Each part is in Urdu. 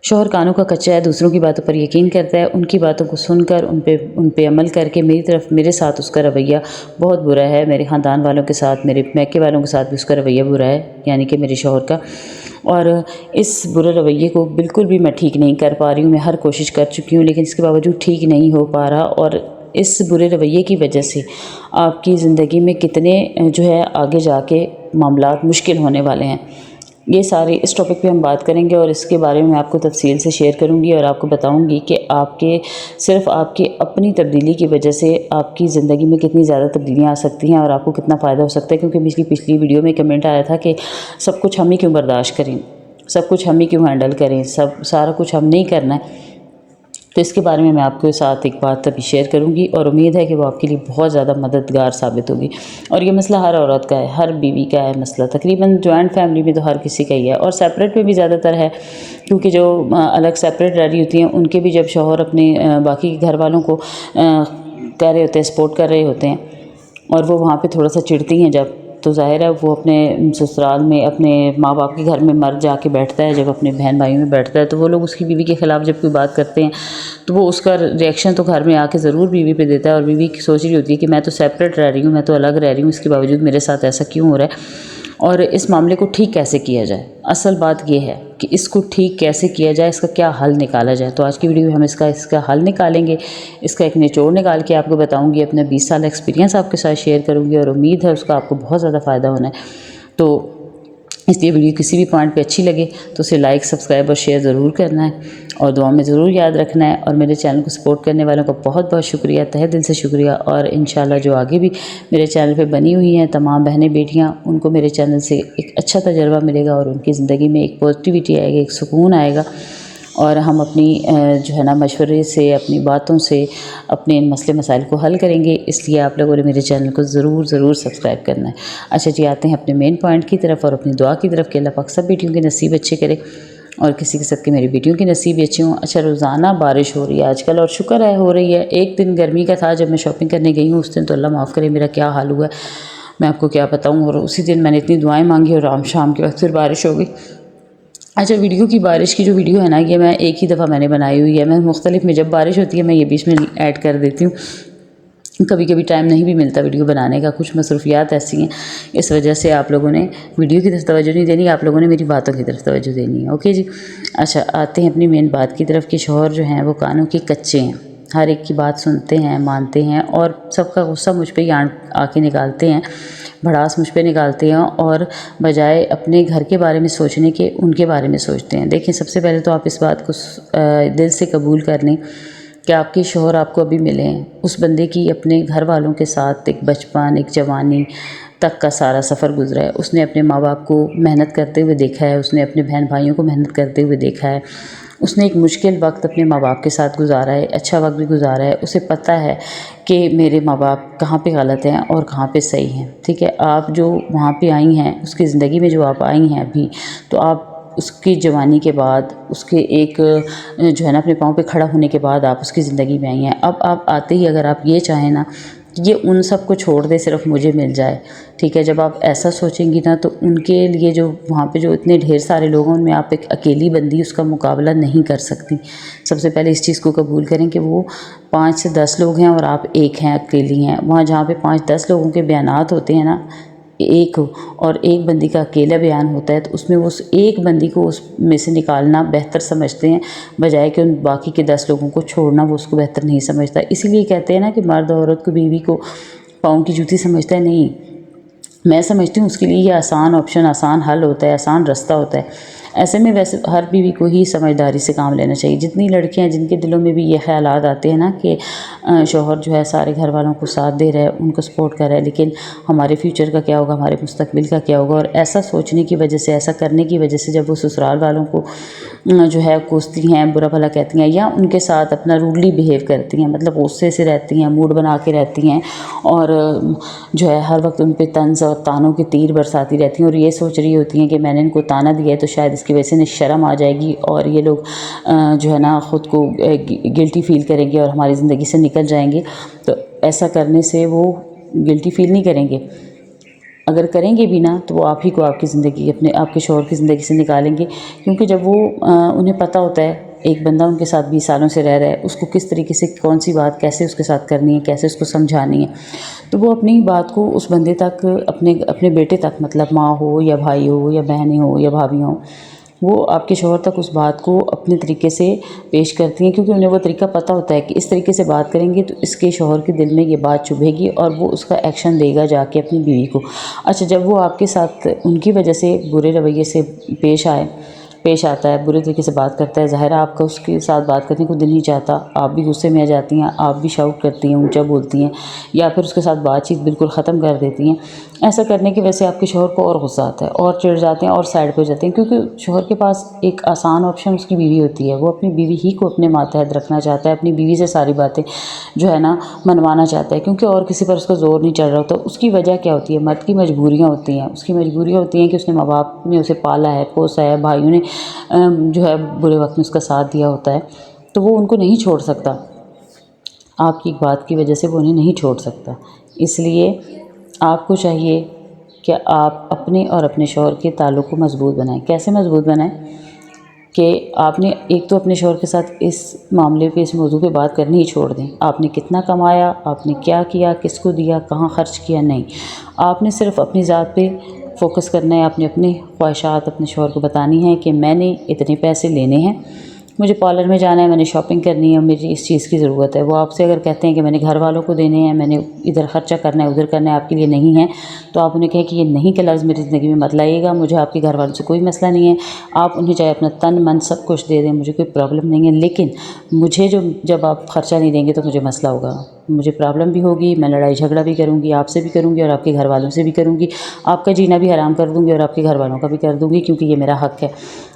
شوہر کانوں کا کچا ہے، دوسروں کی باتوں پر یقین کرتا ہے، ان کی باتوں کو سن کر ان پہ عمل کر کے میرے ساتھ اس کا رویہ بہت برا ہے، میرے خاندان والوں کے ساتھ، میرے میکے والوں کے ساتھ بھی اس کا رویہ برا ہے، یعنی کہ میرے شوہر کا۔ اور اس برے رویے کو بالکل بھی میں ٹھیک نہیں کر پا رہی ہوں، میں ہر کوشش کر چکی ہوں لیکن اس کے باوجود ٹھیک نہیں ہو پا رہا، اور اس برے رویے کی وجہ سے آپ کی زندگی میں کتنے آگے جا کے معاملات مشکل ہونے والے ہیں۔ یہ سارے اس ٹاپک پہ ہم بات کریں گے اور اس کے بارے میں آپ کو تفصیل سے شیئر کروں گی اور آپ کو بتاؤں گی کہ صرف آپ کی اپنی تبدیلی کی وجہ سے آپ کی زندگی میں کتنی زیادہ تبدیلیاں آ سکتی ہیں اور آپ کو کتنا فائدہ ہو سکتا ہے، کیونکہ پچھلی ویڈیو میں کمنٹ آیا تھا کہ سب کچھ ہم ہی کیوں برداشت کریں، سب کچھ ہم ہی کیوں ہینڈل کریں، سارا کچھ ہم نہیں کرنا ہے۔ تو اس کے بارے میں آپ کے ساتھ ایک بات ابھی شیئر کروں گی اور امید ہے کہ وہ آپ کے لیے بہت زیادہ مددگار ثابت ہوگی۔ اور یہ مسئلہ ہر عورت کا ہے، ہر بیوی کا ہے مسئلہ، تقریباً جوائنٹ فیملی میں تو ہر کسی کا ہی ہے، اور سیپریٹ میں بھی زیادہ تر ہے، کیونکہ جو الگ سیپریٹ رہ رہی ہوتی ہیں ان کے بھی جب شوہر اپنے باقی گھر والوں کو کہہ رہے ہوتے ہیں، سپورٹ کر رہے ہوتے ہیں، اور وہ وہاں پہ تھوڑا سا چڑھتی ہیں جب، تو ظاہر ہے وہ اپنے سسرال میں اپنے ماں باپ کے گھر میں مرد جا کے بیٹھتا ہے، جب اپنے بہن بھائیوں میں بیٹھتا ہے تو وہ لوگ اس کی بیوی کے خلاف جب کوئی بات کرتے ہیں تو وہ اس کا ریئیکشن تو گھر میں آ کے ضرور بیوی پہ دیتا ہے، اور بیوی سوچ رہی ہوتی ہے کہ میں تو سیپریٹ رہ رہی ہوں، میں تو الگ رہ رہی ہوں، اس کے باوجود میرے ساتھ ایسا کیوں ہو رہا ہے، اور اس معاملے کو ٹھیک کیسے کیا جائے۔ اصل بات یہ ہے کہ اس کو ٹھیک کیسے کیا جائے، اس کا کیا حل نکالا جائے۔ تو آج کی ویڈیو میں ہم اس کا حل نکالیں گے، اس کا ایک نچوڑ نکال کے آپ کو بتاؤں گی، اپنا 20 سال ایکسپیرینس آپ کے ساتھ شیئر کروں گی، اور امید ہے اس کا آپ کو بہت زیادہ فائدہ ہونا ہے۔ تو اس لیے ویڈیو کسی بھی پوائنٹ پہ اچھی لگے تو اسے لائک، سبسکرائب اور شیئر ضرور کرنا ہے، اور دعاؤں میں ضرور یاد رکھنا ہے، اور میرے چینل کو سپورٹ کرنے والوں کا بہت بہت شکریہ، تہہ دل سے شکریہ، اور انشاءاللہ جو آگے بھی میرے چینل پہ بنی ہوئی ہیں تمام بہنیں بیٹیاں، ان کو میرے چینل سے ایک اچھا تجربہ ملے گا، اور ان کی زندگی میں ایک پازیٹیوٹی آئے گی، ایک سکون آئے گا، اور ہم اپنی مشورے سے، اپنی باتوں سے اپنے ان مسئلے مسائل کو حل کریں گے۔ اس لیے آپ لوگوں نے میرے چینل کو ضرور سبسکرائب کرنا ہے۔ اچھا جی، آتے ہیں اپنے مین پوائنٹ کی طرف اور اپنی دعا کی طرف کہ اللہ پاک سب بیٹیوں کے نصیب اچھے کرے، اور کسی کے ساتھ کہ میری بیٹیوں کی نصیب بھی اچھے ہوں۔ اچھا، روزانہ بارش ہو رہی ہے آج کل، اور شکر ہے ہو رہی ہے۔ ایک دن گرمی کا تھا جب میں شاپنگ کرنے گئی ہوں، اس دن تو اللہ معاف کرے میرا کیا حال ہوا ہے، میں آپ کو کیا بتاؤں، اور اسی دن میں نے اتنی دعائیں مانگی اور شام کے وقت پھر بارش ہو گئی۔ اچھا، ویڈیو کی بارش کی جو ویڈیو ہے نا، یہ میں ایک ہی دفعہ میں نے بنائی ہوئی ہے، میں مختلف میں جب بارش ہوتی ہے میں یہ بیچ میں ایڈ کر دیتی ہوں، کبھی کبھی ٹائم نہیں بھی ملتا ویڈیو بنانے کا، کچھ مصروفیات ایسی ہیں، اس وجہ سے آپ لوگوں نے ویڈیو کی طرف توجہ نہیں دینی، آپ لوگوں نے میری باتوں کی طرف توجہ دینی ہے۔ اوکے جی، اچھا آتے ہیں اپنی مین بات کی طرف کہ شوہر جو ہیں وہ کانوں کے کچے ہیں، ہر ایک کی بات سنتے ہیں، مانتے ہیں، اور سب کا غصہ مجھ پہ ہی آ کے نکالتے ہیں، بھڑاس مجھ پہ نکالتے ہیں، اور بجائے اپنے گھر کے بارے میں سوچنے کے ان کے بارے میں سوچتے ہیں۔ دیکھیں، سب سے پہلے تو آپ اس بات کو دل سے قبول کر لیں کہ آپ کے شوہر آپ کو ابھی ملے ہیں، اس بندے کی اپنے گھر والوں کے ساتھ ایک بچپن، ایک جوانی تک کا سارا سفر گزرا ہے، اس نے اپنے ماں باپ کو محنت کرتے ہوئے دیکھا ہے، اس نے اپنے بہن بھائیوں کو محنت کرتے ہوئے دیکھا ہے، اس نے ایک مشکل وقت اپنے ماں باپ کے ساتھ گزارا ہے، اچھا وقت بھی گزارا ہے، اسے پتہ ہے کہ میرے ماں باپ کہاں پہ غلط ہیں اور کہاں پہ صحیح ہیں۔ ٹھیک ہے، آپ جو وہاں پہ آئی ہیں، اس کی زندگی میں جو آپ آئی ہیں ابھی، تو آپ اس کی جوانی کے بعد، اس کے ایک اپنے پاؤں پہ کھڑا ہونے کے بعد آپ اس کی زندگی میں آئی ہیں۔ اب آپ آتے ہی اگر آپ یہ چاہیں نا کہ یہ ان سب کو چھوڑ دے، صرف مجھے مل جائے، ٹھیک ہے، جب آپ ایسا سوچیں گی نا تو ان کے لیے جو وہاں پہ جو اتنے ڈھیر سارے لوگ ہیں، ان میں آپ ایک اکیلی بندی اس کا مقابلہ نہیں کر سکتی۔ سب سے پہلے اس چیز کو قبول کریں کہ وہ 5 سے 10 لوگ ہیں اور آپ ایک ہیں، اکیلی ہیں۔ وہاں جہاں پہ 5-10 لوگوں کے بیانات ہوتے ہیں نا، ایک بندی کا اکیلا بیان ہوتا ہے، تو اس میں وہ اس ایک بندی کو اس میں سے نکالنا بہتر سمجھتے ہیں، بجائے کہ ان باقی کے 10 لوگوں کو چھوڑنا وہ اس کو بہتر نہیں سمجھتا۔ اسی لیے کہتے ہیں نا کہ مرد عورت کو، بیوی کو پاؤں کی جوتی سمجھتا ہے، نہیں، میں سمجھتی ہوں اس کے لیے یہ آسان آپشن، آسان حل ہوتا ہے، آسان رستہ ہوتا ہے۔ ایسے میں ویسے ہر بیوی کو ہی سمجھداری سے کام لینا چاہیے۔ جتنی لڑکیاں جن کے دلوں میں بھی یہ خیالات آتے ہیں نا کہ شوہر جو ہے سارے گھر والوں کو ساتھ دے رہا ہے، ان کو سپورٹ کر رہا ہے، لیکن ہمارے فیوچر کا کیا ہوگا، ہمارے مستقبل کا کیا ہوگا، اور ایسا سوچنے کی وجہ سے، ایسا کرنے کی وجہ سے جب وہ سسرال والوں کو جو ہے کوستی ہیں، برا بھلا کہتی ہیں، یا ان کے ساتھ اپنا روڈلی بیہیو کرتی ہیں، مطلب غصے سے رہتی ہیں، موڈ بنا کے رہتی ہیں، اور جو ہے ہر وقت ان پہ طنز اور طعنوں کے تیر برساتی رہتی ہیں، اور یہ سوچ رہی ہوتی ہیں کہ میں نے ان کو طعنہ دیا ہے تو شاید اس کی وجہ سے انہیں شرم آ جائے گی، اور یہ لوگ جو ہے نا خود کو گلٹی فیل کریں گے اور ہماری زندگی سے نکل جائیں گے، تو ایسا کرنے سے وہ گلٹی فیل نہیں کریں گے۔ اگر کریں گے بھی نا تو وہ آپ ہی کو آپ کی زندگی آپ کے شوہر کی زندگی سے نکالیں گے، کیونکہ جب وہ انہیں پتہ ہوتا ہے ایک بندہ ان کے ساتھ 20 سالوں سے رہ رہا ہے، اس کو کس طریقے سے کون سی بات کیسے اس کے ساتھ کرنی ہے، کیسے اس کو سمجھانی ہے، تو وہ اپنی بات کو اس بندے تک اپنے بیٹے تک، مطلب ماں ہو یا بھائی ہو یا بہنیں ہو یا بھابھی ہوں، وہ آپ کے شوہر تک اس بات کو اپنے طریقے سے پیش کرتی ہیں، کیونکہ انہیں وہ طریقہ پتہ ہوتا ہے کہ اس طریقے سے بات کریں گے تو اس کے شوہر کے دل میں یہ بات چبھے گی اور وہ اس کا ایکشن دے گا جا کے اپنی بیوی کو۔ اچھا، جب وہ آپ کے ساتھ ان کی وجہ سے برے رویے سے پیش آتا ہے، برے طریقے سے بات کرتا ہے، ظاہر ہے آپ کا اس کے ساتھ بات کرنے کو دل نہیں چاہتا، آپ بھی غصے میں آ جاتی ہیں، آپ بھی شاؤٹ کرتی ہیں، اونچا بولتی ہیں، یا پھر اس کے ساتھ بات چیت بالکل ختم کر دیتی ہیں۔ ایسا کرنے کی وجہ سے آپ کے شوہر کو اور غصہ آتا ہے اور چڑ جاتے ہیں اور سائڈ پہ ہو جاتے ہیں، کیونکہ شوہر کے پاس ایک آسان آپشن اس کی بیوی ہوتی ہے، وہ اپنی بیوی ہی کو اپنے ماتحت رکھنا چاہتا ہے، اپنی بیوی سے ساری باتیں جو ہے نا منوانا چاہتا ہے، کیونکہ اور کسی پر اس کا زور نہیں چل رہا ہوتا۔ اس کی وجہ کیا ہوتی ہے؟ مرد کی مجبوریاں ہوتی ہیں، اس کی مجبوریاں ہوتی ہیں کہ اس نے ماں باپ نے اسے پالا ہے، پوسا ہے، بھائیوں نے جو ہے برے وقت میں اس کا ساتھ دیا ہوتا ہے، تو وہ ان کو نہیں چھوڑ سکتا، آپ کی ایک بات کی وجہ سے وہ انہیں نہیں چھوڑ سکتا۔ اس لیے آپ کو چاہیے کہ آپ اپنے اور اپنے شوہر کے تعلق کو مضبوط بنائیں۔ کیسے مضبوط بنائیں؟ کہ آپ نے ایک تو اپنے شوہر کے ساتھ اس معاملے پہ، اس موضوع پہ بات کرنی ہی چھوڑ دیں۔ آپ نے کتنا کمایا، آپ نے کیا کیا، کس کو دیا، کہاں خرچ کیا، نہیں، آپ نے صرف اپنی ذات پہ فوکس کرنا ہے، اپنے خواہشات اپنے شوہر کو بتانی ہیں کہ میں نے اتنے پیسے لینے ہیں، مجھے پارلر میں جانا ہے، میں نے شاپنگ کرنی ہے، مجھے اس چیز کی ضرورت ہے۔ وہ آپ سے اگر کہتے ہیں کہ میں نے گھر والوں کو دینے ہیں، میں نے ادھر خرچہ کرنا ہے، ادھر کرنا ہے، آپ کے لیے نہیں ہے، تو آپ انہیں کہیں کہ یہ نہیں کا لفظ میری زندگی میں مت لائیے گا، مجھے آپ کے گھر والوں سے کوئی مسئلہ نہیں ہے، آپ انہیں چاہے اپنا تن من سب کچھ دے دیں، مجھے کوئی پرابلم نہیں ہے، لیکن مجھے جب آپ خرچہ نہیں دیں گے تو مجھے مسئلہ ہوگا، مجھے پرابلم بھی ہوگی، میں لڑائی جھگڑا بھی کروں گی، آپ سے بھی کروں گی اور آپ کے گھر والوں سے بھی کروں گی، آپ کا جینا بھی حرام کر دوں گی اور آپ کے گھر والوں کا بھی کر دوں گی، کیونکہ یہ میرا حق ہے۔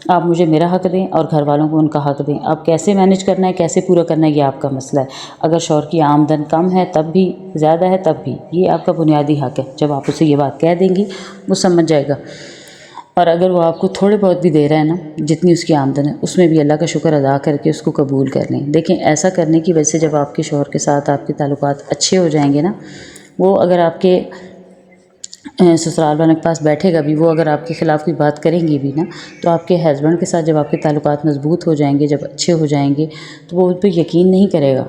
آپ مجھے میرا حق دیں اور گھر والوں کو ان کا حق دیں۔ آپ کیسے مینیج کرنا ہے، کیسے پورا کرنا ہے، یہ آپ کا مسئلہ ہے۔ اگر شوہر کی آمدن کم ہے تب بھی، زیادہ ہے تب بھی، یہ آپ کا بنیادی حق ہے۔ جب آپ اسے یہ بات کہہ دیں گی وہ سمجھ جائے گا، اور اگر وہ آپ کو تھوڑے بہت بھی دے رہا ہے نا، جتنی اس کی آمدن ہے، اس میں بھی اللہ کا شکر ادا کر کے اس کو قبول کر لیں۔ دیکھیں، ایسا کرنے کی وجہ سے جب آپ کے شوہر کے ساتھ آپ کے تعلقات اچھے ہو جائیں گے نا، وہ اگر آپ کے سسرال والوں کے پاس بیٹھے گا بھی، وہ اگر آپ کے خلاف کوئی بات کریں گی بھی نا، تو آپ کے ہسبینڈ کے ساتھ جب آپ کے تعلقات مضبوط ہو جائیں گے، جب اچھے ہو جائیں گے، تو وہ ان پہ یقین نہیں کرے گا۔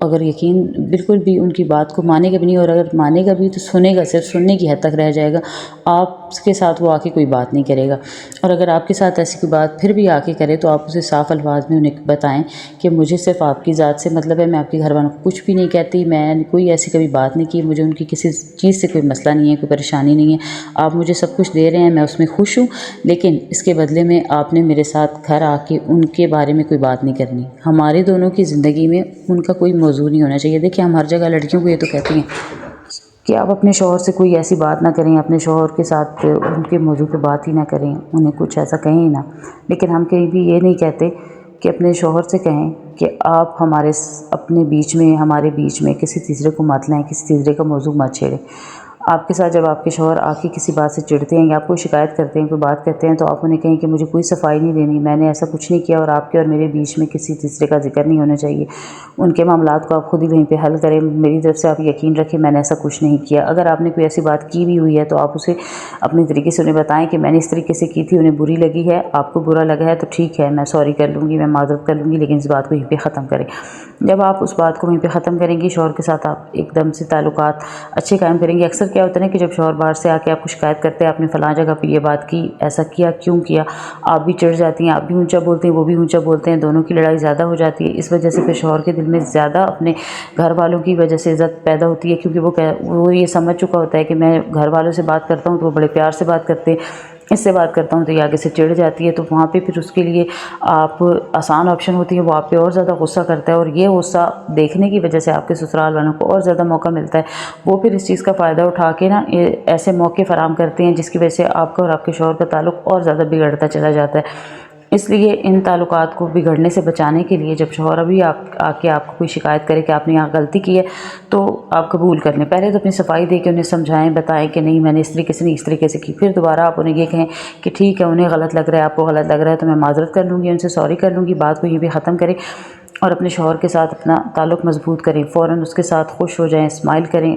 اگر یقین بالکل بھی ان کی بات کو مانے گا بھی نہیں، اور اگر مانے گا بھی تو سنے گا، صرف سننے کی حد تک رہ جائے گا، آپ کے ساتھ وہ آ کے کوئی بات نہیں کرے گا۔ اور اگر آپ کے ساتھ ایسی کوئی بات پھر بھی آ کے کرے تو آپ اسے صاف الفاظ میں انہیں بتائیں کہ مجھے صرف آپ کی ذات سے مطلب ہے، میں آپ کے گھر والوں کو کچھ بھی نہیں کہتی، میں کوئی ایسی کبھی بات نہیں کی، مجھے ان کی کسی چیز سے کوئی مسئلہ نہیں ہے، کوئی پریشانی نہیں ہے، آپ مجھے سب کچھ دے رہے ہیں، میں اس میں خوش ہوں، لیکن اس کے بدلے میں آپ نے میرے ساتھ گھر آ کے ان کے بارے میں کوئی بات نہیں کرنی، ہمارے دونوں کی زندگی میں ان کا کوئی موضوع نہیں ہونا چاہیے۔ دیکھیں، ہم ہر جگہ لڑکیوں کو یہ تو کہتی ہیں کہ آپ اپنے شوہر سے کوئی ایسی بات نہ کریں، اپنے شوہر کے ساتھ ان کے موضوع پہ بات ہی نہ کریں، انہیں کچھ ایسا کہیں ہی نہ، لیکن ہم کہیں بھی یہ نہیں کہتے کہ اپنے شوہر سے کہیں کہ آپ اپنے بیچ میں، ہمارے بیچ میں کسی تیسرے کو مت لائیں، کسی تیسرے کا موضوع مت چھیڑیں۔ آپ کے ساتھ جب آپ کے شوہر آ کے کسی بات سے چڑھتے ہیں یا آپ کوئی شکایت کرتے ہیں، کوئی بات کرتے ہیں، تو آپ انہیں کہیں کہ مجھے کوئی صفائی نہیں دینی، میں نے ایسا کچھ نہیں کیا، اور آپ کے اور میرے بیچ میں کسی تیسرے کا ذکر نہیں ہونا چاہیے۔ ان کے معاملات کو آپ خود ہی وہیں پہ حل کریں، میری طرف سے آپ یقین رکھیں میں نے ایسا کچھ نہیں کیا۔ اگر آپ نے کوئی ایسی بات کی بھی ہوئی ہے تو آپ اسے اپنے طریقے سے انہیں بتائیں کہ میں نے اس طریقے سے کی تھی، انہیں بری لگی ہے، آپ کو برا لگا ہے تو ٹھیک ہے، میں سوری کر لوں گی، میں معذرت کر لوں گی، لیکن اس بات کو یہیں پہ ختم کریں۔ جب آپ اس بات کو وہیں پہ ختم کریں گی، شوہر کے ساتھ آپ ایک دم سے تعلقات اچھے قائم کریں گے۔ اکثر کیا ہوتا ہے نا کہ جب شوہر باہر سے آ کے آپ کو شکایت کرتے ہیں، آپ نے فلاں جگہ پہ یہ بات کی، ایسا کیا، کیوں کیا، آپ بھی چڑھ جاتی ہیں، آپ بھی اونچا بولتے ہیں، وہ بھی اونچا بولتے ہیں، دونوں کی لڑائی زیادہ ہو جاتی ہے۔ اس وجہ سے پھر شوہر کے دل میں زیادہ اپنے گھر والوں کی وجہ سے عزت پیدا ہوتی ہے، کیونکہ وہ یہ سمجھ چکا ہوتا ہے کہ میں گھر والوں سے بات کرتا ہوں تو وہ بڑے پیار سے بات کرتے ہیں، اس سے بات کرتا ہوں تو یہ آگے سے چڑھ جاتی ہے، تو وہاں پہ پھر اس کے لیے آپ آسان آپشن ہوتی ہے، وہ آپ پہ اور زیادہ غصہ کرتا ہے، اور یہ غصہ دیکھنے کی وجہ سے آپ کے سسرال والوں کو اور زیادہ موقع ملتا ہے، وہ پھر اس چیز کا فائدہ اٹھا کے نا ایسے موقع فراہم کرتے ہیں جس کی وجہ سے آپ کا اور آپ کے شوہر کا تعلق اور زیادہ بگڑتا چلا جاتا ہے۔ اس لیے ان تعلقات کو بگڑنے سے بچانے کے لیے جب شوہر ابھی آ کے آپ کو کوئی شکایت کرے کہ آپ نے یہاں غلطی کی ہے تو آپ قبول کر لیں، پہلے تو اپنی صفائی دے کے انہیں سمجھائیں، بتائیں کہ نہیں میں نے اس طریقے سے نہیں، اس طریقے سے کی، پھر دوبارہ آپ انہیں یہ کہیں کہ ٹھیک ہے انہیں غلط لگ رہا ہے، آپ کو غلط لگ رہا ہے تو میں معذرت کر لوں گی، ان سے سوری کر لوں گی، بات کو یہ بھی ختم کریں اور اپنے شوہر کے ساتھ اپنا تعلق مضبوط کریں، فوراً اس کے ساتھ خوش ہو جائیں، اسمائل کریں،